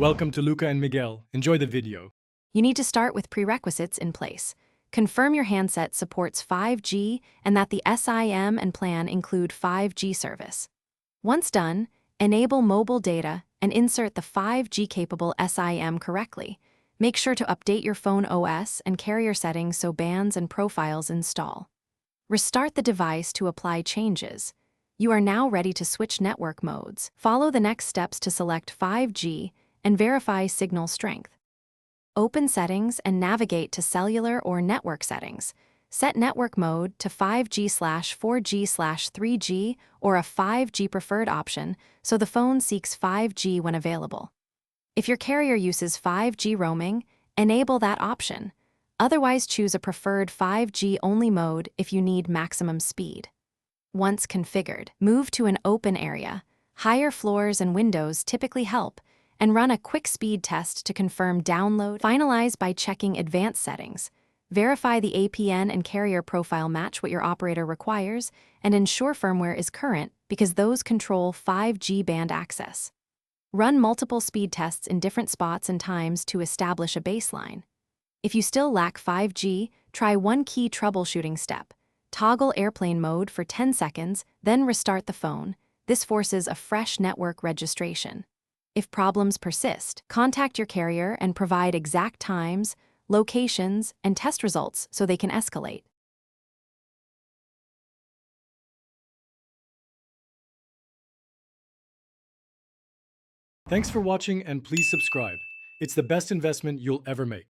Welcome to Luca and Miguel. Enjoy the video. You need to start with prerequisites in place. Confirm your handset supports 5G and that the SIM and plan include 5G service. Once done, enable mobile data and insert the 5G-capable SIM correctly. Make sure to update your phone OS and carrier settings so bands and profiles install. Restart the device to apply changes. You are now ready to switch network modes. Follow the next steps to select 5G and verify signal strength. Open Settings and navigate to Cellular or Network Settings. Set network mode to 5G/4G/3G or a 5G preferred option so the phone seeks 5G when available. If your carrier uses 5G roaming, enable that option. Otherwise, choose a preferred 5G only mode if you need maximum speed. Once configured, move to an open area. Higher floors and windows typically help, and run a quick speed test to confirm download. Finalize by checking advanced settings. Verify the APN and carrier profile match what your operator requires, and ensure firmware is current because those control 5G band access. Run multiple speed tests in different spots and times to establish a baseline. If you still lack 5G, try one key troubleshooting step. Toggle airplane mode for 10 seconds, then restart the phone. This forces a fresh network registration. If problems persist, contact your carrier and provide exact times, locations, and test results so they can escalate. Thanks for watching and please subscribe. It's the best investment you'll ever make.